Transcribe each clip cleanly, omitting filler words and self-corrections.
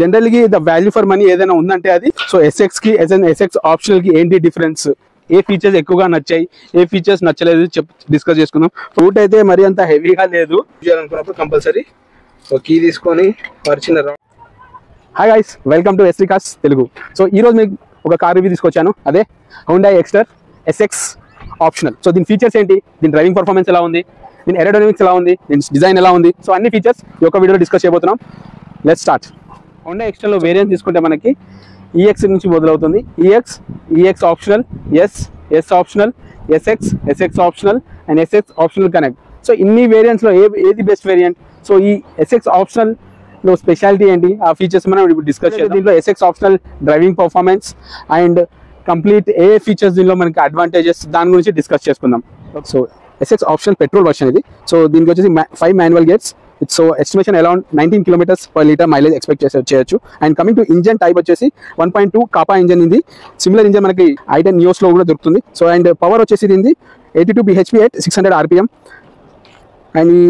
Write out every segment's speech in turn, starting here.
జనరల్గా the value for money ఏదైనా ఉందంటే అది సో ఎస్ఎక్స్కి ఎస్ఎక్స్ ఆప్షనల్కి ఏంటి డిఫరెన్స్, ఏ ఫీచర్స్ ఎక్కువగా నచ్చాయి, ఏ ఫీచర్స్ నచ్చలేదు డిస్కస్ చేసుకుందాం. రూట్ అయితే మరి అంత హెవీగా లేదు, చేయాలనుకున్నప్పుడు కంపల్సరీ సో కీ తీసుకొని పరిచిన. Hi guys, welcome to SV cars Telugu. So ఈరోజు మీకు ఒక కార్ రివ్యూ తీసుకొచ్చాను, అదే Hyundai Exter SX optional. So దీని ఫీచర్స్ ఏంటి, దీని డ్రైవింగ్ పర్ఫార్మెన్స్ ఎలా ఉంది, దీని ఏరోడైనమిక్స్ ఎలా ఉంది, దీని డిజైన్ ఎలా ఉంది, సో అన్ని ఫీచర్స్ ఈ ఒక వీడియోలో డిస్కస్ చేయబోతున్నాం. Let's start. హ్యుండాయ్ ఎక్స్టర్లో వేరియంట్ తీసుకుంటే మనకి ఈఎక్స్ నుంచి మొదలవుతుంది. EX optional, S optional, SX optional and SX optional connect. So ఇన్ని వేరియంట్స్లో ఏది బెస్ట్ వేరియంట్, సో ఈ ఎస్ఎక్స్ ఆప్షనల్లో స్పెషాలిటీ ఏంటి, ఆ ఫీచర్స్ మనం ఇప్పుడు డిస్కస్ చేద్దాం. దీంట్లో SX optional driving performance and complete ఏ ఫీచర్స్ దీనిలో మనకి అడ్వాంటేజెస్ దాని గురించి డిస్కస్ చేసుకుందాం. So SX optional petrol version ఇది. సో దీనికి వచ్చేసి 5 manual gears. So estimation around 19 km/లీటర్ మైలేజ్ ఎక్స్పెక్ట్ చేయొచ్చు. And coming to engine type వచ్చేసి 1.2 కాపా ఇంజన్ ఇది. సిమిలర్ ఇంజన్ మనకి i10 నియోస్లో కూడా దొరుకుతుంది. సో అండ్ పవర్ వచ్చేసి ఇది 82 bhp at 600 rpm. అండ్ ఈ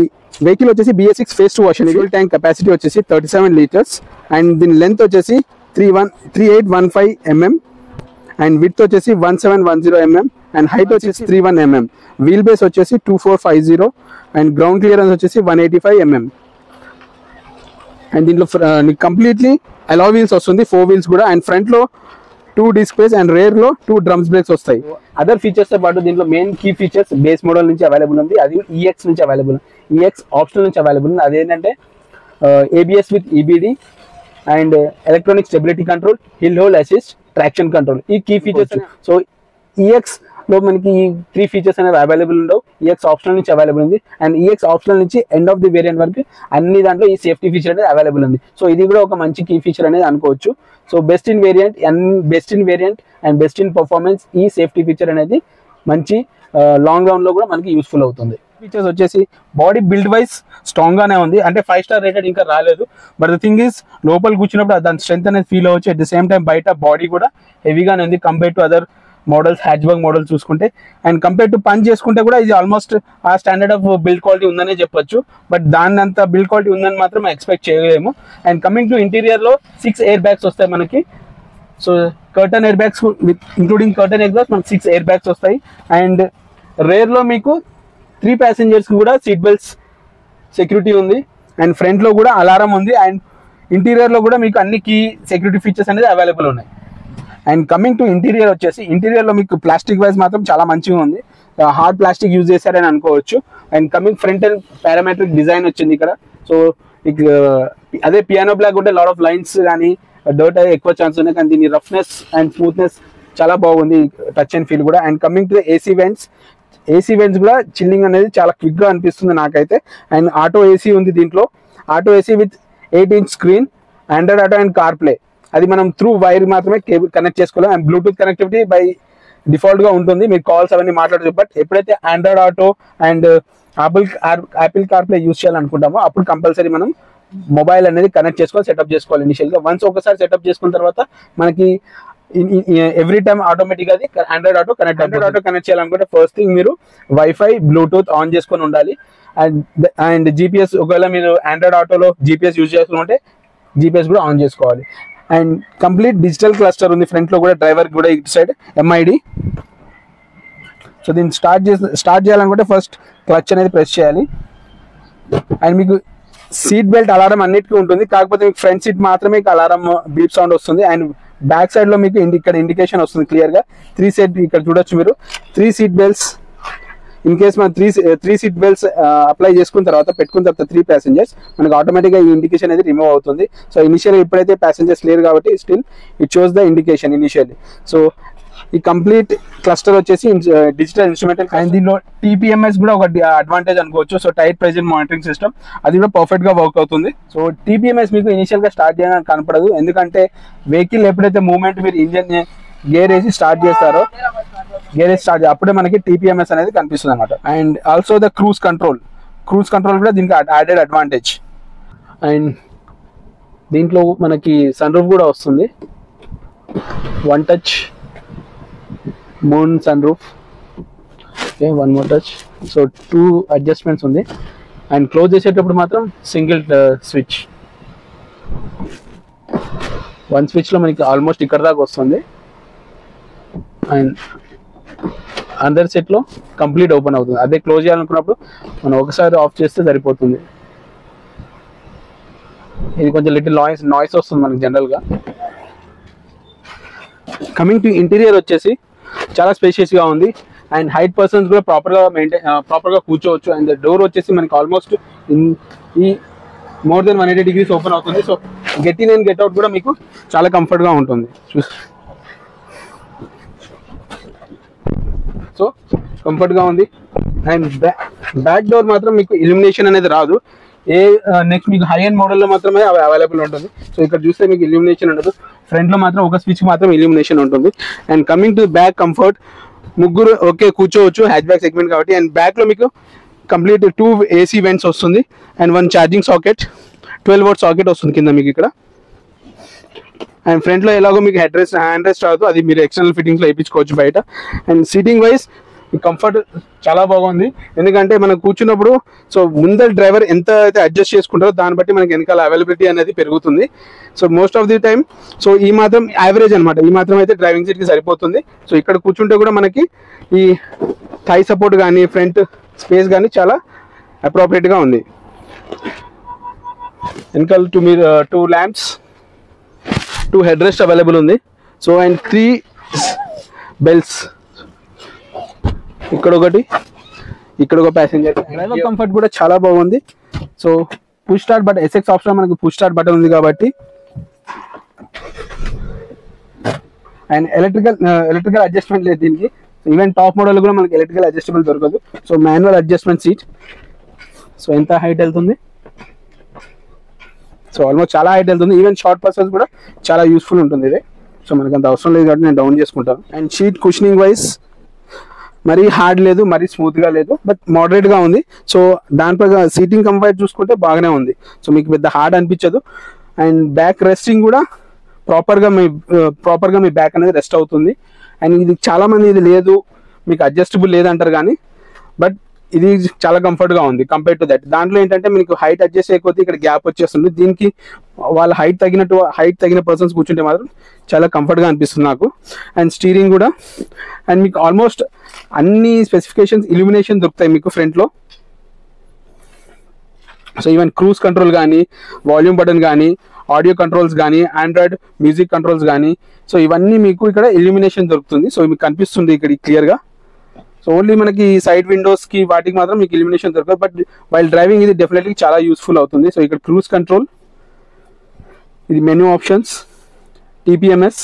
వెహికల్ వచ్చేసి BS6 phase 2 version. Fuel tank capacity వచ్చేసి 37 లీటర్స్ అండ్ దీని లెంత్ వచ్చేసి 3815 mm అండ్ విడ్త్ వచ్చేసి 1710 mm అండ్ హైట్ వచ్చేసి 31 mm. వీల్ బేస్ వచ్చేసి 2450 అండ్ గ్రౌండ్ క్లియరెన్స్ వచ్చేసి 185 mm. అండ్ దీంట్లో కంప్లీట్లీ అలా వీల్స్ వస్తుంది, 4 వీల్స్ కూడా. అండ్ ఫ్రంట్ లో 2 డిస్క్ బ్రేక్స్ అండ్ రేర్ లో 2 డ్రమ్స్ బ్రేక్స్ వస్తాయి. అదర్ ఫీచర్స్ తో పాటు దీంట్లో main key features base model నుంచి అవైలబుల్ ఉంది, అది ఈఎక్స్ నుంచి అవైలబుల్, ఈఎక్స్ ఆప్షనల్ నుంచి అవైలబుల్ ఉంది. అదేంటంటే ABS with EBD and electronic stability control, hill hold assist, traction control, ఈ కీ ఫీచర్స్. సో ఈఎక్స్ లో మనకి ఈ 3 ఫీచర్స్ అనేవి అవైలబుల్ ఉండవు, ఈఎక్స్ ఆప్షనల్ నుంచి అవైలబుల్ ఉంది. అండ్ ఈఎక్స్ ఆప్షనల్ నుంచి ఎండ్ ఆఫ్ ది వేరియంట్ వరకు అన్ని దాంట్లో ఈ సేఫ్టీ ఫీచర్ అనేది అవైలబుల్ ఉంది. సో ఇది కూడా ఒక మంచి కీ ఫీచర్ అనేది అనుకోవచ్చు. So best in variant and best in performance, ఈ సేఫ్టీ ఫీచర్ అనేది మంచి లాంగ్ రన్ లో కూడా మనకి యూస్ఫుల్ అవుతుంది. ఫీచర్స్ వచ్చేసి బాడీ బిల్డ్ వైజ్ స్ట్రాంగ్ గానే ఉంది, అంటే 5 స్టార్ రేటెడ్ ఇంకా రాలేదు. బట్ ద థింగ్ ఈస్ లోపల కూర్చున్నప్పుడు దాని స్ట్రెంత్ అనేది ఫీల్ అవ్వచ్చు. అట్ ద సేమ్ టైం బయట బాడీ కూడా హెవీగానే ఉంది compare to other models, hatchback models చూసుకుంటే. అండ్ కంపేర్ టు పంచ్ చేసుకుంటే కూడా ఇది ఆల్మోస్ట్ ఆ స్టాండర్డ్ ఆఫ్ బిల్డ్ క్వాలిటీ ఉందనే చెప్పొచ్చు. బట్ దాని అంత బిల్డ్ క్వాలిటీ ఉందని మాత్రం ఎక్స్పెక్ట్ చేయలేము. అండ్ కమింగ్ టు ఇంటీరియర్ లో 6 ఎయిర్ బ్యాగ్స్ వస్తాయి మనకి. So curtain air bags with including curtain air bags మనకి 6 ఎయిర్ బ్యాగ్స్ వస్తాయి. అండ్ రేర్ లో మీకు 3 passengers కూడా సీట్ బెల్ట్స్ సెక్యూరిటీ ఉంది. అండ్ ఫ్రంట్ లో కూడా అలారం ఉంది. అండ్ ఇంటీరియర్ లో కూడా మీకు అన్ని కీ సెక్యూరిటీ ఫీచర్స్ అనేది అవైలబుల్ ఉన్నాయి. అండ్ కమింగ్ టు ఇంటీరియర్ వచ్చేసి, ఇంటీరియర్ లో మీకు ప్లాస్టిక్ వైజ్ మాత్రం చాలా మంచిగా ఉంది, హార్డ్ ప్లాస్టిక్ యూజ్ చేశారని అనుకోవచ్చు. And coming front and parametric design వచ్చింది ఇక్కడ. సో మీకు అదే పియానో బ్లాక్ ఉంటే లాట్ ఆఫ్ లైన్స్ కానీ డర్ట్ అయ్యే ఎక్కువ ఛాన్స్ ఉన్నాయి, కానీ దీని రఫ్నెస్ అండ్ స్మూత్నెస్ చాలా బాగుంది, టచ్ అండ్ ఫీల్ కూడా. And coming to AC vents కూడా చిల్లింగ్ అనేది చాలా క్విక్ గా అనిపిస్తుంది నాకైతే. అండ్ ఆటో ఏసీ ఉంది దీంట్లో, auto AC with 8-inch screen, Android auto and car play. అది మనం త్రూ వైర్ మాత్రమే కేబుల్ కనెక్ట్ చేసుకోవాలి. And Bluetooth connectivity by default గా ఉంటుంది, మీరు కాల్స్ అవన్నీ మాట్లాడచ్చు. బట్ ఎప్పుడైతే Android auto and Apple car play use చేయాలనుకుంటామో అప్పుడు కంపల్సరీ మనం మొబైల్ అనేది కనెక్ట్ చేసుకోవాలి, సెటప్ చేసుకోవాలి ఇనిషియల్ గా. వన్స్ ఒకసారి సెటప్ చేసుకున్న తర్వాత మనకి ఎవ్రీ టైమ్ ఆటోమేటిక్ అది ఆండ్రాయిడ్ ఆటో కనెక్ట్ చేయాలనుకుంటే ఫస్ట్ థింగ్ మీరు వైఫై, బ్లూటూత్ ఆన్ చేసుకొని ఉండాలి. అండ్ GPS, ఒకవేళ మీరు ఆండ్రాయిడ్ ఆటోలో GPS యూజ్ చేసుకుంటే GPS కూడా ఆన్ చేసుకోవాలి. అండ్ కంప్లీట్ డిజిటల్ క్లస్టర్ ఉంది ఫ్రంట్ లో కూడా, డ్రైవర్ కూడా ఇటు సైడ్ MID. సో దీన్ని స్టార్ట్ చేయాలనుకుంటే ఫస్ట్ క్లచ్ అనేది ప్రెస్ చేయాలి. అండ్ మీకు సీట్ బెల్ట్ అలారం అన్నిటికీ ఉంటుంది, కాకపోతే మీకు ఫ్రంట్ సీట్ మాత్రమే అలారం బీప్ సౌండ్ వస్తుంది. అండ్ బ్యాక్ సైడ్ లో మీకు ఇక్కడ ఇండికేషన్ వస్తుంది క్లియర్ గా. 3 seat ఇక్కడ చూడొచ్చు మీరు, 3 seat belts. ఇన్ కేస్ మనం 3 seat belts అప్లై చేసుకున్న తర్వాత పెట్టుకున్న తర్వాత 3 passengers మనకు ఆటోమేటిక్ గా ఈ ఇండికేషన్ అనేది రిమూవ్ అవుతుంది. సో ఇనిషియల్ ఇప్పుడైతే ప్యాసింజర్స్ లేరు కాబట్టి still it shows the indication initially. So ఈ కంప్లీట్ క్లస్టర్ వచ్చేసి డిజిటల్ ఇన్స్ట్రుమెంటల్. అండ్ దీనిలో TPMS కూడా ఒక అడ్వాంటేజ్ అనుకోవచ్చు. So tyre pressure monitoring system, అది కూడా పర్ఫెక్ట్ గా వర్క్ అవుతుంది. సో TPMS మీకు ఇనిషియల్ గా స్టార్ట్ చేయడానికి కనపడదు, ఎందుకంటే వెహికల్ ఎప్పుడైతే మూవ్మెంట్ మీరు ఇంజన్ గేర్ వేసి స్టార్ట్ చేస్తారో, అప్పుడే మనకి TPMS అనేది కనిపిస్తుంది అనమాట. And also the cruise control కూడా దీనికి యాడెడ్ అడ్వాంటేజ్. అండ్ దీంట్లో మనకి సన్ రూఫ్ కూడా వస్తుంది, 1 touch moon sun roof. Okay, 1 more touch. So 2 adjustments ఉంది. అండ్ క్లోజ్ చేసేటప్పుడు మాత్రం సింగిల్ స్విచ్. వన్ స్విచ్ లో మనకి ఆల్మోస్ట్ ఇక్కడ దాకా వస్తుంది. అండ్ అందర్ సెట్ లో కంప్లీట్ ఓపెన్ అవుతుంది. అదే క్లోజ్ చేయాలనుకున్నప్పుడు మనం ఒకసారి ఆఫ్ చేస్తే సరిపోతుంది. ఇది కొంచెం లిటిల్ నాయిస్ వస్తుంది మనకి జనరల్ గా. కమింగ్ టు ఇంటీరియర్ వచ్చేసి చాలా స్పేషియస్ గా ఉంది. అండ్ హైట్ పర్సన్స్ కూడా ప్రాపర్ గా కూర్చోవచ్చు. అండ్ డోర్ వచ్చేసి మనకి ఆల్మోస్ట్ ఈ మోర్ దెన్ 180 degrees ఓపెన్ అవుతుంది. So get in and get out కూడా మీకు చాలా కంఫర్ట్ గా ఉంటుంది. సో కంఫర్ట్ గా ఉంది. అండ్ బ్యాక్ డోర్ మాత్రం మీకు ఇల్యూమినేషన్ అనేది రాదు. నెక్స్ట్ మీకు హై అండ్ మోడల్ లో మాత్రమే అవైలబుల్ ఉంటుంది. సో ఇక్కడ చూస్తే మీకు ఇల్యూమినేషన్ ఉండదు. ఫ్రంట్ లో మాత్రం ఒక స్విచ్ మాత్రం ఇల్యూమినేషన్ ఉంటుంది. And coming to back comfort, ముగ్గురు ఓకే కూర్చోవచ్చు హ్యాచ్ బ్యాక్ సెగ్మెంట్ కాబట్టి. అండ్ బ్యాక్ లో మీకు కంప్లీట్ 2 AC వెంట్స్ వస్తుంది. And 1 charging socket, 12 volt socket వస్తుంది కింద మీకు ఇక్కడ. అండ్ ఫ్రంట్ లో ఎలాగో మీకు హ్యాండ్ రెస్ట్ రాదు, అది మీరు ఎక్స్టర్నల్ ఫిట్టింగ్స్ లో వేయించుకోవచ్చు బయట. అండ్ సీటింగ్ వైజ్ కంఫర్ట్ చాలా బాగుంది. ఎందుకంటే మనం కూర్చున్నప్పుడు సో ముందర డ్రైవర్ ఎంత అయితే అడ్జస్ట్ చేసుకుంటారో దాన్ని బట్టి మనకి వెనకాల అవైలబిలిటీ అనేది పెరుగుతుంది. So most of the time so ఈ మాత్రం యావరేజ్ అనమాట, ఈ మాత్రం అయితే డ్రైవింగ్ సీట్కి సరిపోతుంది. సో ఇక్కడ కూర్చుంటే కూడా మనకి ఈ థై సపోర్ట్ కానీ ఫ్రంట్ స్పేస్ కానీ చాలా అప్రోప్రియేట్గా ఉంది. వెనకాల 2 ల్యాంప్స్, 2 హెడ్ రెస్ట్ అవైలబుల్ ఉంది. సో అండ్ 3 బెల్ట్స్, ఇక్కడ ఒకటి, ఇక్కడ ఒక ప్యాసింజర్. డ్రైవర్ కంఫర్ట్ కూడా చాలా బాగుంది. So push start button, SX option మనకి పుష్ స్టార్ట్ బటన్ ఉంది కాబట్టి. అండ్ ఎలక్ట్రికల్ అడ్జస్ట్మెంట్ లేదు దీనికి. ఈవెన్ టాప్ మోడల్ కూడా మనకి ఎలక్ట్రికల్ అడ్జస్టబుల్ దొరకదు. So manual adjustment seat. So ఎంత హైట్ వెళ్తుంది, సో ఆల్మోస్ట్ చాలా హైట్ వెళ్తుంది. ఈవెన్ షార్ట్ పర్సన్స్ కూడా చాలా యూస్ఫుల్ ఉంటుంది ఇది. సో మనకి అంత అవసరం లేదు కాబట్టి నేను డౌన్ చేసుకుంటాను. అండ్ షీట్ కుషనింగ్ వైజ్ మరీ హార్డ్ లేదు, మరీ స్మూత్ గా లేదు, బట్ మోడరేట్ గా ఉంది. సో దానిపై సీటింగ్ కంఫర్ట్ చూసుకుంటే బాగానే ఉంది. సో మీకు పెద్ద హార్డ్ అనిపించదు. అండ్ బ్యాక్ రెస్టింగ్ కూడా ప్రాపర్ గా మీ బ్యాక్ అనేది రెస్ట్ అవుతుంది. అండ్ ఇది చాలా మంది ఇది లేదు మీకు అడ్జస్టబుల్ లేదంటారు కానీ, బట్ ఇది చాలా కంఫర్ట్ గా ఉంది కంపేర్ టు దట్. దాంట్లో ఏంటంటే మీకు హైట్ అడ్జస్ట్ అయిపోతే ఇక్కడ గ్యాప్ వచ్చేస్తుంది. దీనికి వాళ్ళ హైట్ తగిన పర్సన్స్ కూర్చుంటే మాత్రం చాలా కంఫర్ట్ గా అనిపిస్తుంది నాకు. అండ్ స్టీరింగ్ కూడా, అండ్ మీకు ఆల్మోస్ట్ అన్ని స్పెసిఫికేషన్స్ ఇల్యూమినేషన్ దొరుకుతాయి మీకు ఫ్రంట్ లో. సో ఈవెన్ క్రూజ్ కంట్రోల్ కానీ, వాల్యూమ్ బటన్ కానీ, ఆడియో కంట్రోల్స్ కానీ, ఆండ్రాయిడ్ మ్యూజిక్ కంట్రోల్స్ కానీ, సో ఇవన్నీ మీకు ఇక్కడ ఇల్యూమినేషన్ దొరుకుతుంది. సో మీకు కనిపిస్తుంది ఇక్కడ క్లియర్ గా. సో ఓన్లీ మనకి సైడ్ విండోస్ కి వాటికి మాత్రం మీకు ఇల్యూమినేషన్ దొరకదు, బట్ వైల్ డ్రైవింగ్ ఇది డెఫినెట్లీ చాలా యూస్ఫుల్ అవుతుంది. సో ఇక్కడ క్రూజ్ కంట్రోల్, ఇది మెనూ ఆప్షన్స్, TPMS,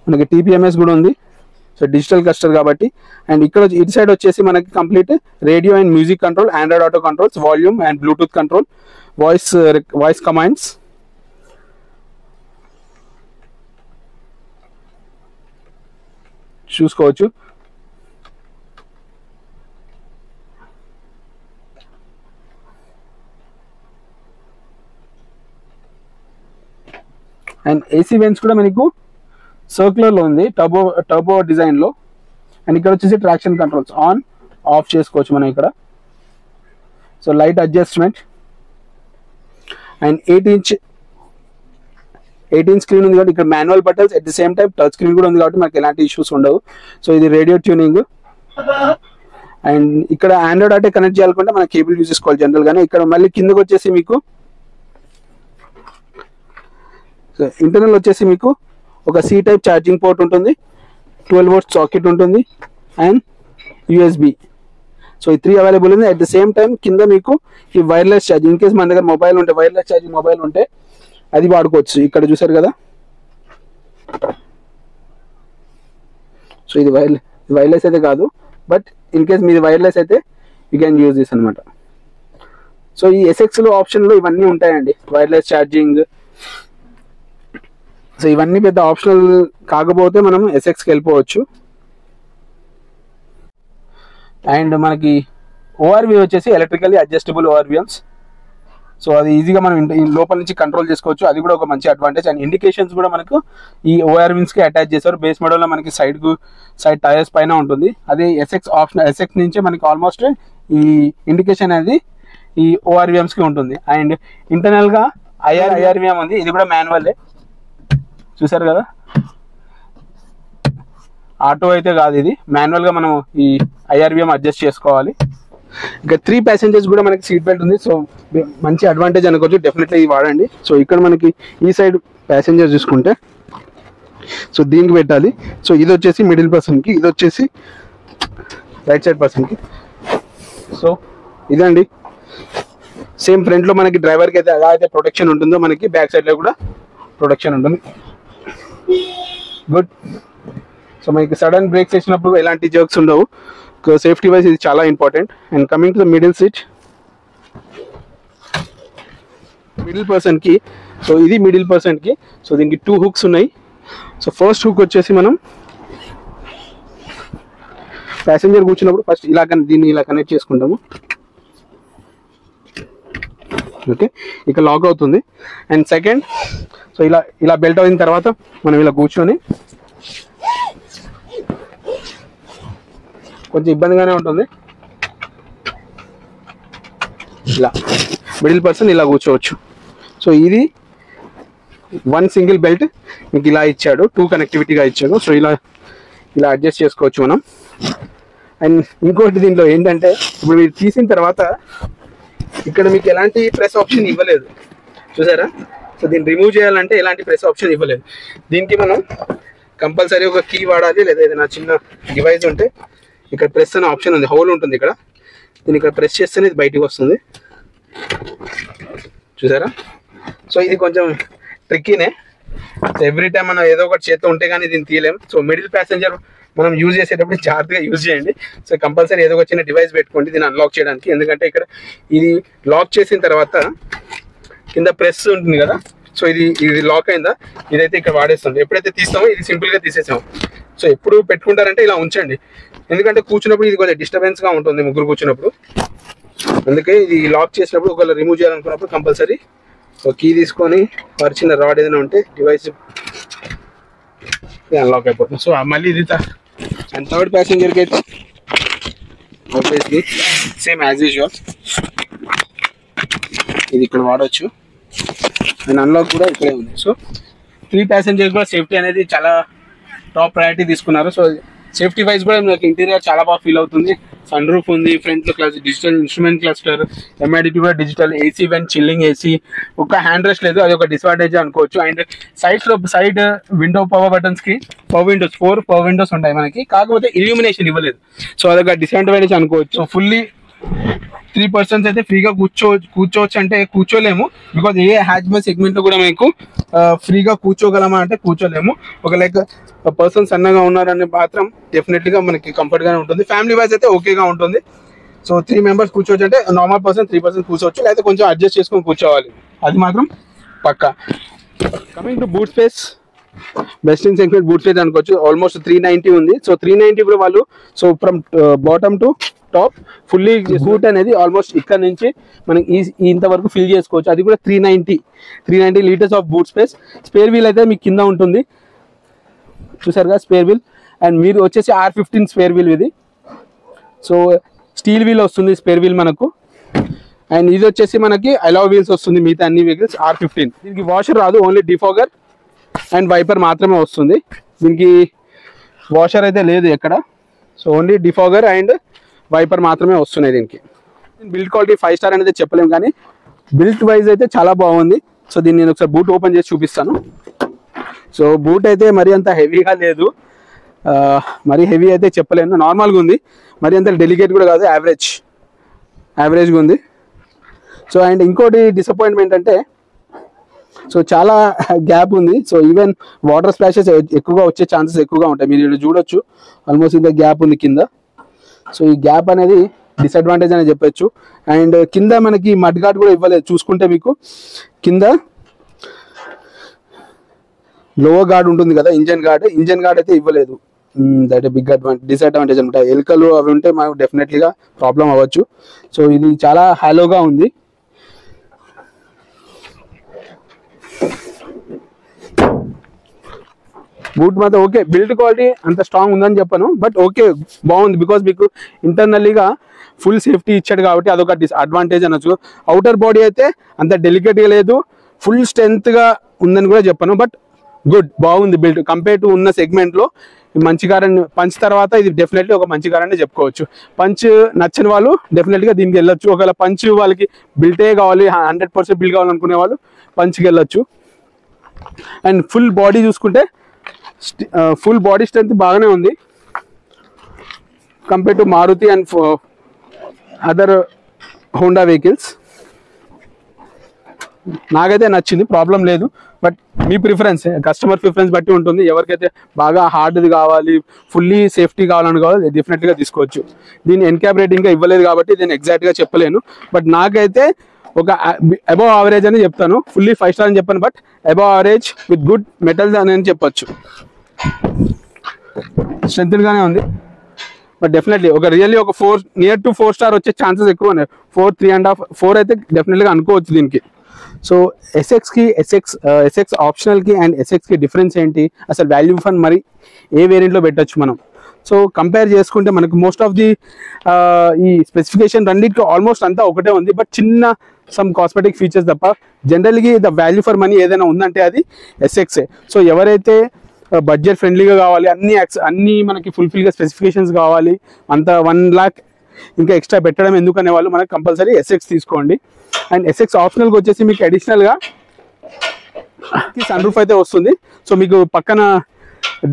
మనకి TPMS కూడా ఉంది. సో డిజిటల్ క్లస్టర్ కాబట్టి. అండ్ ఇక్కడ ఇటు సైడ్ వచ్చేసి మనకి complete radio and music control, Android auto controls, volume and Bluetooth control, voice commands. చూసుకోవచ్చు. అండ్ AC వెంట్స్ కూడా మనకు సర్క్యులర్ లో ఉంది, టర్బో డిజైన్ లో. అండ్ ఇక్కడ వచ్చేసి ట్రాక్షన్ కంట్రోల్స్ ఆన్ ఆఫ్ చేసుకోవచ్చు మనం ఇక్కడ. So light adjustment. And 8-inch screen ఉంది కాబట్టి ఇక్కడ manual buttons, at the same time touch screen కూడా ఉంది కాబట్టి మనకి ఎలాంటి ఇష్యూస్ ఉండవు. సో ఇది రేడియో ట్యూనింగ్. అండ్ ఇక్కడ ఆండ్రాయిడ్ ఆటో కనెక్ట్ చేయాలనుకుంటే మనం కేబుల్ యూజ్ చేసుకోవాలి జనరల్ గానే. ఇక్కడ మళ్ళీ కిందకు వచ్చేసి మీకు ఇంటర్నల్ వచ్చేసి మీకు ఒక C టైప్ ఛార్జింగ్ పోర్ట్ ఉంటుంది, 12 volt సాకెట్ ఉంటుంది, అండ్ USB. సో ఈ 3 అవైలబుల్ ఉంది. అట్ ద సేమ్ టైం కింద మీకు ఈ వైర్లెస్ ఛార్జింగ్, ఇన్ కేస్ మన దగ్గర మొబైల్ ఉంటే వైర్లెస్ ఛార్జింగ్ మొబైల్ ఉంటే అది వాడుకోవచ్చు. ఇక్కడ చూసారు కదా. సో ఇది వైర్లెస్ అయితే కాదు, బట్ ఇన్ కేస్ మీది వైర్లెస్ అయితే యూ క్యాన్ యూజ్ దిస్ అనమాట. సో ఈ SX లో ఆప్షన్లో ఇవన్నీ ఉంటాయండి, వైర్లెస్ ఛార్జింగ్. సో ఇవన్నీ పెద్ద ఆప్షనల్ కాకపోతే మనం SXకి వెళ్ళిపోవచ్చు. అండ్ మనకి ORV వచ్చేసి ఎలక్ట్రికల్లీ అడ్జస్టబుల్ ORVMs. సో అది ఈజీగా మనం లోపల నుంచి కంట్రోల్ చేసుకోవచ్చు, అది కూడా ఒక మంచి అడ్వాంటేజ్. అండ్ ఇండికేషన్స్ కూడా మనకు ఈ ORVMsకి అటాచ్ చేశారు. బేస్ మోడల్లో మనకి సైడ్ టైర్స్ పైన ఉంటుంది. అదే SX నుంచి మనకి ఆల్మోస్ట్ ఈ ఇండికేషన్ అనేది ఈ ORVMsకి ఉంటుంది. అండ్ ఇంటర్నల్గా ఐఆర్విఎం ఉంది, ఇది కూడా మాన్యువల్ చూసారు కదా, ఆటో అయితే కాదు, ఇది మాన్యువల్ గా మనం ఈ ఐఆర్విఎం అడ్జస్ట్ చేసుకోవాలి. ఇంకా 3 passengers కూడా మనకి సీట్ బెల్ట్ ఉంది, సో మంచి అడ్వాంటేజ్ అనుకోవచ్చు, డెఫినెట్లీ ఇది వాడండి. సో ఇక్కడ మనకి ఈ సైడ్ ప్యాసింజర్ చూసుకుంటే సో దీనికి పెట్టాలి. సో ఇది వచ్చేసి మిడిల్ పర్సన్కి, ఇది వచ్చేసి రైట్ సైడ్ పర్సన్కి. సో ఇదండి సేమ్ ఫ్రంట్లో మనకి డ్రైవర్కి అయితే ఎలా అయితే ప్రొటెక్షన్ ఉంటుందో మనకి బ్యాక్ సైడ్లో కూడా ప్రొటెక్షన్ ఉంటుంది. గుడ్. సో మనకి సడన్ బ్రేక్స్ వేసినప్పుడు ఎలాంటి జర్క్స్ ఉండవు, సేఫ్టీ వైజ్ ఇది చాలా important. And coming to the middle seat, middle పర్సన్కి, సో ఇది మిడిల్ పర్సన్కి. సో దీనికి 2 hooks ఉన్నాయి. సో ఫస్ట్ హుక్ వచ్చేసి మనం ప్యాసింజర్ కూర్చున్నప్పుడు ఫస్ట్ ఇలా దీన్ని ఇలా కనెక్ట్ చేసుకుంటాము. ఓకే, ఇక లాక్ అవుతుంది. అండ్ సెకండ్, సో ఇలా బెల్ట్ అయిన తర్వాత మనం ఇలా కూర్చొని కొంచెం ఇబ్బందిగానే ఉంటుంది, ఇలా మిడిల్ పర్సన్ ఇలా కూర్చోవచ్చు. సో ఇది 1 single బెల్ట్ మీకు ఇలా ఇచ్చాడు, 2 కనెక్టివిటీగా ఇచ్చాడు. సో ఇలా అడ్జస్ట్ చేసుకోవచ్చు మనం. అండ్ ఇంకోటి దీంట్లో ఏంటంటే ఇప్పుడు మీరు తీసిన తర్వాత ఇక్కడ మీకు ఎలాంటి ప్రెస్ ఆప్షన్ ఇవ్వలేదు చూసారా. సో దీన్ని రిమూవ్ చేయాలంటే ఎలాంటి ప్రెస్ ఆప్షన్ ఇవ్వలేదు. దీనికి మనం కంపల్సరీ ఒక కీ వాడాలి, లేదా ఏదైనా చిన్న డివైస్ ఉంటే ఇక్కడ ప్రెస్ అనే ఆప్షన్ ఉంది, హోల్ ఉంటుంది ఇక్కడ, దీన్ని ఇక్కడ ప్రెస్ చేస్తేనే ఇది బయటికి వస్తుంది చూసారా. సో ఇది కొంచెం ట్రిక్కీనే, ఎవ్రీ టైం మనం ఏదో ఒకటి చేస్తూ ఉంటే కానీ దీన్ని తీయలేం. సో మిడిల్ ప్యాసింజర్ మనం యూజ్ చేసేటప్పుడు జాగ్రత్తగా యూజ్ చేయండి. సో కంపల్సరీ ఏదో ఒక చిన్న డివైస్ పెట్టుకోండి దీన్ని అన్లాక్ చేయడానికి, ఎందుకంటే ఇక్కడ ఇది లాక్ చేసిన తర్వాత కింద ప్రెస్ ఉంటుంది కదా, సో ఇది లాక్ అయిందా, ఇదైతే ఇక్కడ వాడేస్తుంది. ఎప్పుడైతే తీస్తామో ఇది సింపుల్గా తీసేసాము. సో ఎప్పుడు పెట్టుకుంటారంటే ఇలా ఉంచండి, ఎందుకంటే కూర్చున్నప్పుడు ఇది కొంచెం డిస్టర్బెన్స్గా ఉంటుంది ముగ్గురు కూర్చున్నప్పుడు. అందుకే ఇది లాక్ చేసినప్పుడు ఒకవేళ రిమూవ్ చేయాలనుకున్నప్పుడు కంపల్సరీ ఒక కీ తీసుకొని వారి చిన్న రాడ్ ఏదైనా ఉంటే డివైస్ అన్లాక్ అయిపోతుంది. సో మళ్ళీ ఇది అండ్ థర్డ్ ప్యాసింజర్కి అయితే ఆబ్వియస్లీ సేమ్ యాజ్ యూజువల్ ఇది ఇక్కడ వాడవచ్చు. అండ్ అన్లాక్ కూడా ఇక్కడే ఉంది. సో 3 passengers కూడా సేఫ్టీ అనేది చాలా టాప్ ప్రయారిటీ తీసుకున్నారు. సో సేఫ్టీ వైజ్ కూడా మీకు ఇంటీరియర్ చాలా బాగా ఫీల్ అవుతుంది. సన్ రూఫ్ ఉంది, ఫ్రంట్ లో డిజిటల్ ఇన్స్ట్రుమెంట్ క్లస్టర్, ఎంఐడిటీ కూడా digital, AC vent, chilling AC, ఒక హ్యాండ్ రెస్ట్ లేదు, అది ఒక డిసడ్వాంటేజ్ అనుకోవచ్చు. And side window power buttons కి 4 విండోస్ ఉంటాయి మనకి, కాకపోతే ఇల్యూమినేషన్ ఇవ్వలేదు. సో అదొక డిసడ్వాంటేజ్ అనుకోవచ్చు. సో ఫుల్లీ 3 persons అయితే ఫ్రీగా కూర్చోవచ్చు అంటే కూర్చోలేము, because a hatch back segment లో కూడా మీకు ఫ్రీగా కూర్చోగలమా అంటే కూర్చోలేము. ఒక లైక్ పర్సన్స్ సన్నగా ఉన్నారని మాత్రం డెఫినెట్లీగా మనకి కంఫర్ట్ గానే ఉంటుంది. ఫ్యామిలీ వైజ్ అయితే ఓకేగా ఉంటుంది. సో 3 members కూర్చోవచ్చు అంటే నార్మల్ పర్సన్ 3 persons కూర్చోవచ్చు, లేకపోతే కొంచెం అడ్జస్ట్ చేసుకొని కూర్చోవాలి, అది మాత్రం పక్కా. Coming to boot space, best in segment boot space అనుకోవచ్చు. ఆల్మోస్ట్ 390 ఉంది. సో 390 కూడా వాళ్ళు so from bottom to top fully boot అనేది ఆల్మోస్ట్ ఇక్కడ నుంచి మనం ఇంతవరకు ఫిల్ చేసుకోవచ్చు. అది కూడా 390 litres of boot space. Spare wheel అయితే మీకు కింద ఉంటుంది చూసారుగా స్పేర్ వీల్. అండ్ మీరు వచ్చేసి R15 స్పేర్ వీల్ ఇది. సో స్టీల్ వీల్ వస్తుంది స్పేర్ వీల్ మనకు. అండ్ ఇది వచ్చేసి మనకి అలా వీల్స్ వస్తుంది మిగతా అన్ని వెహికల్స్ R15. దీనికి వాషర్ రాదు, ఓన్లీ డిఫాగర్ అండ్ వైపర్ మాత్రమే వస్తుంది. దీనికి వాషర్ అయితే లేదు ఎక్కడ. So only defogger and wiper మాత్రమే వస్తున్నాయి దీనికి. బిల్డ్ క్వాలిటీ 5 star అనేది చెప్పలేము, కానీ బిల్ట్ వైజ్ అయితే చాలా బాగుంది. సో దీన్ని నేను ఒకసారి బూట్ ఓపెన్ చేసి చూపిస్తాను. సో బూట్ అయితే మరీ అంత హెవీగా లేదు, మరీ హెవీ అయితే చెప్పలేను, నార్మల్గా ఉంది. మరి అంత డెలికేట్ కూడా కాదు, యావరేజ్గా ఉంది. సో అండ్ ఇంకోటి డిసప్పాయింట్మెంట్ అంటే సో చాలా గ్యాప్ ఉంది. సో ఈవెన్ వాటర్ స్ప్లాషెస్ ఎక్కువగా వచ్చే ఛాన్సెస్ ఎక్కువగా ఉంటాయి. మీరు ఇక్కడ చూడొచ్చు ఆల్మోస్ట్ ఇంత గ్యాప్ ఉంది కింద. సో ఈ గ్యాప్ అనేది డిసడ్వాంటేజ్ అని చెప్పొచ్చు. అండ్ కింద మనకి మడ్ గార్డ్ కూడా ఇవ్వలేదు. చూసుకుంటే మీకు కింద లోవర్ గార్డ్ ఉంటుంది కదా, ఇంజన్ గార్డ్ అయితే ఇవ్వలేదు. దట్ బిగ్ డిసడ్వాంటేజ్ అనమాట. ఎలుకలు అవి ఉంటే మనకు డెఫినెట్లీగా ప్రాబ్లం అవ్వచ్చు. సో ఇది చాలా హాలోగా ఉంది. బూట్ మాత్రం ఓకే, బిల్డ్ క్వాలిటీ అంత స్ట్రాంగ్ ఉందని చెప్పను, బట్ ఓకే బాగుంది. బికాస్ మీకు ఇంటర్నల్లీగా ఫుల్ సేఫ్టీ ఇచ్చాడు కాబట్టి అదొక అడ్వాంటేజ్ అనొచ్చు. అవుటర్ బాడీ అయితే అంత డెలికేట్గా లేదు, ఫుల్ స్ట్రెంగ్త్గా ఉందని కూడా చెప్పను, బట్ గుడ్, బాగుంది బిల్డ్ కంపేర్ టు ఉన్న సెగ్మెంట్లో. మంచి కార్ అని పంచ్ తర్వాత ఇది డెఫినెట్లీ ఒక మంచి కార్ అని చెప్పుకోవచ్చు. పంచ్ నచ్చని వాళ్ళు డెఫినెట్గా దీనికి వెళ్ళొచ్చు. ఒకవేళ పంచ్ వాళ్ళకి బిల్టే కావాలి, 100% బిల్డ్ కావాలనుకునే వాళ్ళు పంచ్కి వెళ్ళొచ్చు. అండ్ ఫుల్ బాడీ చూసుకుంటే ఫుల్ బాడీ స్ట్రెంత్ బాగానే ఉంది compare to Maruti and other Honda vehicles. నాకైతే నచ్చింది, ప్రాబ్లం లేదు. బట్ మీ ప్రిఫరెన్స్, కస్టమర్ ప్రిఫరెన్స్ బట్టి ఉంటుంది. ఎవరికైతే బాగా హార్డ్ది కావాలి, ఫుల్లీ సేఫ్టీ కావాలని కావాలి, డెఫినెట్గా తీసుకోవచ్చు. దీని ఎన్క్యాబ్ రేటింగ్ ఇంకా ఇవ్వలేదు కాబట్టి నేను ఎగ్జాక్ట్గా చెప్పలేను. బట్ నాకైతే ఒక అబవ్ యావరేజ్ అని చెప్తాను. ఫుల్లీ 5 స్టార్ అని చెప్పాను, but above average with good metals అని చెప్పొచ్చు. స్ట్రెంగ్త్గానే ఉంది, బట్ డెఫినెట్లీ ఒక రియల్లీ ఒక 4 నియర్ టు 4 స్టార్ వచ్చే ఛాన్సెస్ ఎక్కువ ఉన్నాయి. 4, 3.5, 4 అయితే డెఫినెట్గా అనుకోవచ్చు దీనికి. సో ఎస్ఎక్స్ ఆప్షనల్కి అండ్ ఎస్ఎక్స్కి డిఫరెన్స్ ఏంటి, అసలు వాల్యూ ఫర్ మరి ఏ వేరియంట్లో పెట్టచ్చు మనం. సో కంపేర్ చేసుకుంటే మనకు మోస్ట్ ఆఫ్ ది ఈ స్పెసిఫికేషన్ రెండింటికి ఆల్మోస్ట్ అంతా ఒకటే ఉంది, బట్ చిన్న సమ్ కాస్మెటిక్ ఫీచర్స్ తప్ప జనరల్గా ద వాల్యూ ఫర్ మనీ ఏదైనా ఉందంటే అది ఎస్ఎక్సే. సో ఎవరైతే బడ్జెట్ ఫ్రెండ్లీగా కావాలి, అన్ని మనకి ఫుల్ఫిల్గా స్పెసిఫికేషన్స్ కావాలి, అంత 1 lakh ఇంకా ఎక్స్ట్రా పెట్టడం ఎందుకనే వాళ్ళు మనకు కంపల్సరీ ఎస్ఎక్స్ తీసుకోండి. అండ్ ఎస్ఎక్స్ ఆప్షనల్గా వచ్చేసి మీకు అడిషనల్గా సన్ రూఫ్ అయితే వస్తుంది. సో మీకు పక్కన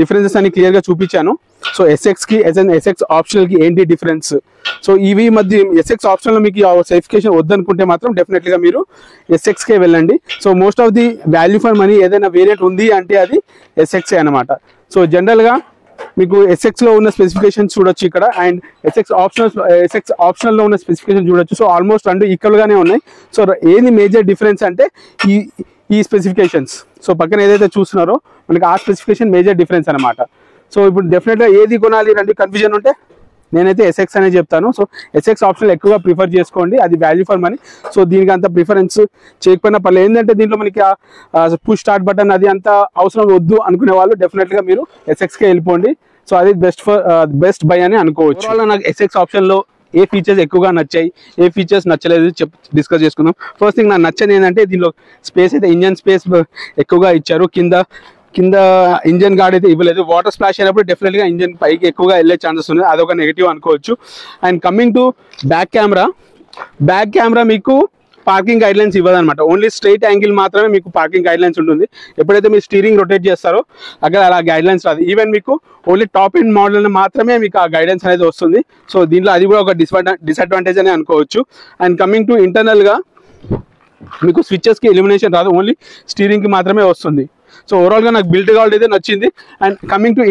డిఫరెన్సెస్ అని క్లియర్గా చూపించాను. సో ఎస్ఎక్స్ ఆప్షనల్కి ఏంటి డిఫరెన్స్. సో ఇవి మధ్య ఎస్ఎక్స్ ఆప్షన్లో మీకు సర్టిఫికేషన్ వద్దనుకుంటే మాత్రం డెఫినెట్గా మీరు ఎస్ఎక్స్కే వెళ్ళండి. So most of the value for money ఏదైనా వేరియంట్ ఉంది అంటే అది ఎస్ఎక్సే అనమాట. సో జనరల్గా మీకు ఎస్ఎక్స్లో ఉన్న స్పెసిఫికేషన్స్ చూడొచ్చు ఇక్కడ, అండ్ ఎస్ఎక్స్ ఆప్షనల్లో ఉన్న స్పెసిఫికేషన్ చూడొచ్చు. సో ఆల్మోస్ట్ రెండు ఈక్వల్గానే ఉన్నాయి. సో ఏది మేజర్ డిఫరెన్స్ అంటే ఈ స్పెసిఫికేషన్స్. సో పక్కన ఏదైతే చూస్తున్నారో మనకి ఆ స్పెసిఫికేషన్ మేజర్ డిఫరెన్స్ అనమాట. సో ఇప్పుడు డెఫినెట్గా ఏది కొనాలి రెండు కన్ఫ్యూజన్ ఉంటే నేనైతే ఎస్ఎక్స్ అనే చెప్తాను. సో ఎస్ఎక్స్ ఆప్షన్ ఎక్కువగా ప్రిఫర్ చేసుకోండి, అది వాల్యూ ఫర్ మనీ. సో దీనికి అంత ప్రిఫరెన్స్ చేయకపోయినా పర్లేదు. ఏంటంటే దీంట్లో మనకి పుష్ స్టార్ట్ బటన్ అది అంత అవసరం వద్దు అనుకునే వాళ్ళు డెఫినెట్గా మీరు ఎస్ఎక్స్కే వెళ్ళిపోండి. సో అది బెస్ట్ బై అని అనుకోవచ్చు. నాకు ఎస్ఎక్స్ ఆప్షన్లో ఏ ఫీచర్స్ ఎక్కువగా నచ్చాయి, ఏ ఫీచర్స్ నచ్చలేదు డిస్కస్ చేసుకుందాం. ఫస్ట్ థింగ్ నాకు నచ్చని ఏంటంటే దీనిలో స్పేస్ అయితే ఇంజన్ స్పేస్ ఎక్కువగా ఇచ్చారు. కింద ఇంజన్ గార్డ్ అయితే ఇవ్వలేదు. వాటర్ స్ప్లాష్ అయినప్పుడు డెఫినెట్గా ఇంజన్ పైకి ఎక్కువగా వెళ్ళే ఛాన్సెస్ ఉన్నాయి, అదొక నెగిటివ్ అనుకోవచ్చు. And coming to back camera మీకు పార్కింగ్ గైడ్లైన్స్ ఇవ్వదన్నమాట. ఓన్లీ స్ట్రైట్ యాంగిల్ మాత్రమే మీకు పార్కింగ్ గైడ్లైన్స్ ఉంటుంది. ఎప్పుడైతే మీరు స్టీరింగ్ రొటేట్ చేస్తారో అక్కడ అలా గైడ్లైన్స్ రాదు. ఈవెన్ మీకు ఓన్లీ టాప్ ఎండ్ మోడల్ మాత్రమే మీకు ఆ గైడెన్స్ అనేది వస్తుంది. సో దీంట్లో అది కూడా ఒక డిసడ్వాంటేజ్ అని అనుకోవచ్చు. అండ్ కమింగ్ టు ఇంటర్నల్గా మీకు స్విచ్చెస్కి ఎలిమినేషన్ రాదు, ఓన్లీ స్టీరింగ్కి మాత్రమే వస్తుంది. సో ఓవరాల్గా నాకు బిల్డ్ క్వాలిటీ అయితే నచ్చింది. అండ్ కమింగ్ టు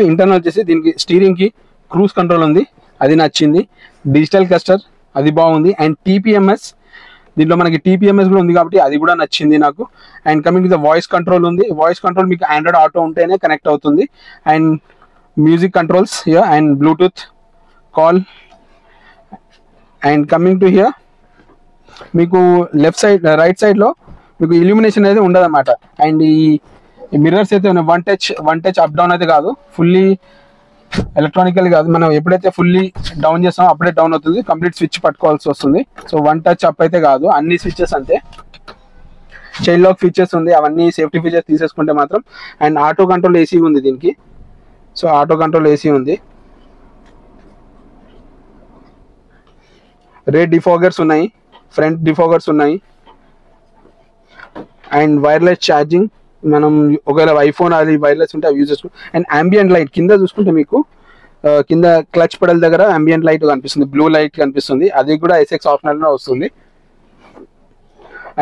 ఇంటర్నల్ వచ్చేసి దీనికి స్టీరింగ్కి క్రూజ్ కంట్రోల్ ఉంది, అది నచ్చింది. డిజిటల్ క్లస్టర్ అది బాగుంది. అండ్ టీపీఎంఎస్ దీంట్లో మనకి టీపీఎంఎస్ కూడా ఉంది కాబట్టి అది కూడా నచ్చింది నాకు. And coming to the voice control ఉంది. వాయిస్ కంట్రోల్ మీకు ఆండ్రాయిడ్ ఆటో ఉంటేనే కనెక్ట్ అవుతుంది. And music controls here and Bluetooth call. And coming to hear మీకు రైట్ సైడ్లో మీకు ఇల్యూమినేషన్ అయితే ఉండదు అన్నమాట. అండ్ ఈ మిర్రర్స్ అయితే వన్ టచ్ అప్ డౌన్ అయితే కాదు, ఫుల్లీ ఎలక్ట్రానికల్ కాదు. మనం ఎప్పుడైతే ఫుల్లీ డౌన్ చేస్తామో అప్పుడే డౌన్ అవుతుంది, కంప్లీట్ స్విచ్ పట్టుకోవాల్సి వస్తుంది. సో వన్ టచ్ అప్ అయితే కాదు, అన్ని స్విచెస్ అంతే. చైల్డ్ లాక్ ఫీచర్స్ ఉంది, అవన్నీ సేఫ్టీ ఫీచర్స్ తీసేసుకుంటే మాత్రం. అండ్ ఆటో కంట్రోల్ ఏసీ ఉంది దీనికి. సో ఆటో కంట్రోల్ ఏసీ ఉంది. రేర్ డిఫాగర్స్ ఉన్నాయి, ఫ్రంట్ డిఫాగర్స్ ఉన్నాయి. అండ్ వైర్లెస్ ఛార్జింగ్, మనం ఒకవేళ ఐఫోన్ అది వైర్లెస్ ఉంటే అవి యూజ్ చేసుకో. అండ్ అంబియంట్ లైట్ కింద చూసుకుంటే మీకు కింద క్లచ్ పెడల్ దగ్గర అంబియంట్ లైట్ కనిపిస్తుంది, బ్లూ లైట్ కనిపిస్తుంది, అది కూడా ఎస్ఎక్స్ ఆప్షనల్గా వస్తుంది.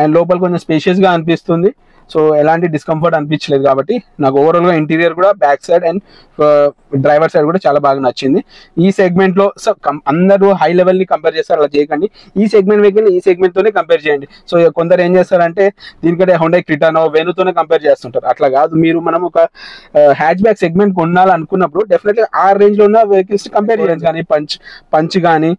అండ్ లోపల కొంచెం స్పేషియస్గా అనిపిస్తుంది. సో ఎలాంటి డిస్కంఫర్ట్ అనిపించలేదు కాబట్టి నాకు ఓవరాల్గా ఇంటీరియర్ కూడా back side and driver side కూడా చాలా బాగా నచ్చింది. ఈ సెగ్మెంట్లో అందరూ హై లెవెల్ని కంపేర్ చేస్తారు, అలా చేయకండి. ఈ సెగ్మెంట్ వెహికల్ ఈ సెగ్మెంట్తోనే కంపేర్ చేయండి. సో కొందరు ఏం చేస్తారంటే దీనికంటే హోండా క్రిటానో వెనుతోనే కంపేర్ చేస్తుంటారు, అట్లా కాదు. మనం ఒక హ్యాచ్ బ్యాక్ సెగ్మెంట్ కొనాలనుకున్నప్పుడు డెఫినెట్గా ఆ రేంజ్లో ఉన్న వెహికల్స్ కంపేర్ చేయండి. కానీ పంచ్ కానీ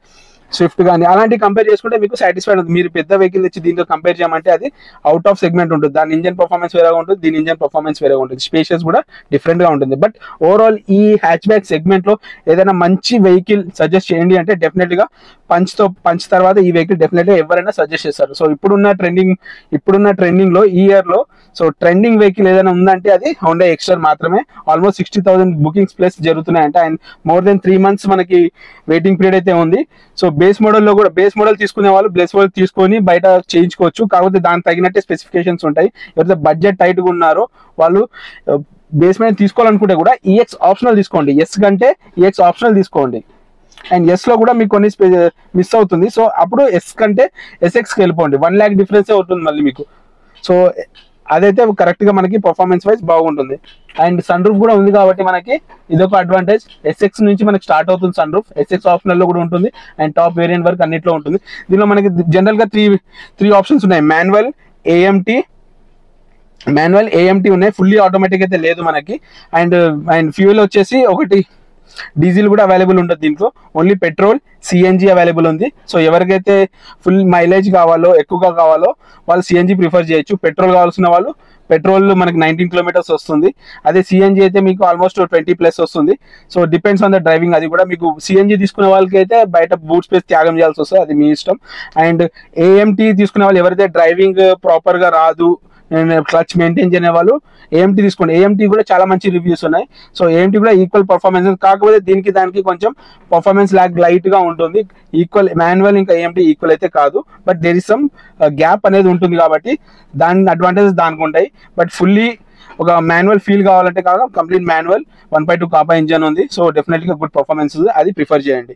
స్విఫ్ట్ కానీ అలాంటి కంపేర్ చేసుకుంటే మీకు సాటిస్ఫైడ్ ఉంటుంది. మీరు పెద్ద వెహికల్ తెచ్చి దీంతో కంపేర్ చేయమంటే అది అవుట్ ఆఫ్ సెగ్మెంట్ ఉంటుంది. దాని ఇంజన్ పర్ఫార్మెన్స్ వేరేగా ఉంటుంది, దీని ఇంజన్ పర్ఫార్మెన్స్ వేరేగా ఉంటుంది, స్పేషియస్ కూడా డిఫరెంట్ గా ఉంటుంది. బట్ ఓవరాల్ ఈ హ్యాచ్ బ్యాక్ సెగ్మెంట్ లో ఏదైనా మంచి వెహికల్ సజెస్ట్ చేయండి అంటే డెఫినెట్ గా పంచ్ తర్వాత ఈ వెహికల్ డెఫినెట్ గా ఎవరైనా సజెస్ట్ చేస్తారు. సో ఇప్పుడున్న ట్రెండింగ్ లో ఈ ఇయర్ లో సో ట్రెండింగ్ వెహికల్ ఏదైనా ఉందంటే అది హోండా ఎక్స్టర్ మాత్రమే. ఆల్మోస్ట్ 60,000 బుకింగ్స్ ప్లస్ జరుగుతున్నాయంట. అండ్ మోర్ దెన్ 3 months మనకి వెయిటింగ్ పీరియడ్ అయితే ఉంది. సో బేస్ మోడల్ తీసుకునే వాళ్ళు బేస్ మోడల్ తీసుకొని బయట చేయించుకోవచ్చు. కాకపోతే దానికి తగినట్టే స్పెసిఫికేషన్స్ ఉంటాయి. ఎవరైతే బడ్జెట్ టైట్ గా ఉన్నారో వాళ్ళు బేస్ మోడల్ తీసుకోవాలనుకుంటే కూడా ఈఎక్స్ ఆప్షనల్ తీసుకోండి. ఎస్ కంటే ఈఎక్స్ ఆప్షనల్ తీసుకోండి. అండ్ ఎస్ లో కూడా మీకు కొన్ని మిస్ అవుతుంది. సో అప్పుడు ఎస్ కంటే ఎస్ఎక్స్కి వెళ్ళిపోండి. 1 lakh డిఫరెన్సే అవుతుంది మళ్ళీ మీకు. సో అదైతే కరెక్ట్ గా మనకి పర్ఫార్మెన్స్ వైజ్ బాగుంటుంది. అండ్ సన్ రూఫ్ కూడా ఉంది కాబట్టి మనకి ఇదొక అడ్వాంటేజ్. ఎస్ఎక్స్ నుంచి మనకి స్టార్ట్ అవుతుంది సన్ రూఫ్. ఎస్ఎక్స్ ఆప్షనల్ లో కూడా ఉంటుంది అండ్ టాప్ వేరియంట్ వరకు అన్నిట్లో ఉంటుంది. దీనిలో మనకి జనరల్ గా త్రీ ఆప్షన్స్ ఉన్నాయి. మాన్యువల్, ఏఎంటీ ఉన్నాయి. ఫుల్లీ ఆటోమేటిక్ అయితే లేదు మనకి. అండ్ ఫ్యూయల్ వచ్చేసి ఒకటి డీజిల్ కూడా అవైలబుల్ ఉంటుంది దీంట్లో. ఓన్లీ పెట్రోల్, సిఎన్జి అవైలబుల్ ఉంది. సో ఎవరికైతే ఫుల్ మైలేజ్ కావాలో, ఎక్కువగా కావాలో వాళ్ళు సిఎన్జి ప్రిఫర్ చేయొచ్చు. పెట్రోల్ కావాల్సిన వాళ్ళు పెట్రోల్ మనకి 19 kilometers వస్తుంది. అదే సిఎన్జి అయితే మీకు ఆల్మోస్ట్ 20+ వస్తుంది. So depends on the driving. అది కూడా మీకు సిఎన్జి తీసుకునే వాళ్ళకి అయితే బయట బూట్ స్పేస్ త్యాగం చేయాల్సి వస్తుంది, అది మీ ఇష్టం. అండ్ ఏఎంటీ తీసుకునే వాళ్ళు ఎవరైతే డ్రైవింగ్ ప్రాపర్ గా రాదు, క్లచ్ మెయింటైన్ చేయని వాళ్ళు ఏఎంటీ తీసుకోండి. ఏఎంటీ కూడా చాలా మంచి రివ్యూస్ ఉన్నాయి. సో ఏఎంటీ కూడా ఈక్వల్ పర్ఫార్మెన్స్, కాకపోతే దానికి కొంచెం పర్ఫార్మెన్స్ లైట్ గా ఉంటుంది. ఈక్వల్ మాన్యువల్ ఇంకా ఏఎంటీ ఈక్వల్ అయితే కాదు. But there is some gap అనేది ఉంటుంది కాబట్టి దాని అడ్వాంటేజెస్ దానికి ఉంటాయి. బట్ ఫుల్లీ ఒక మాన్యువల్ ఫీల్ కావాలంటే కాదు, కంప్లీట్ మాన్యువల్ 1.2 కాపా ఇంజన్ ఉంది. సో డెఫినెట్లీ గుడ్ పర్ఫార్మెన్స్, అది ప్రిఫర్ చేయండి.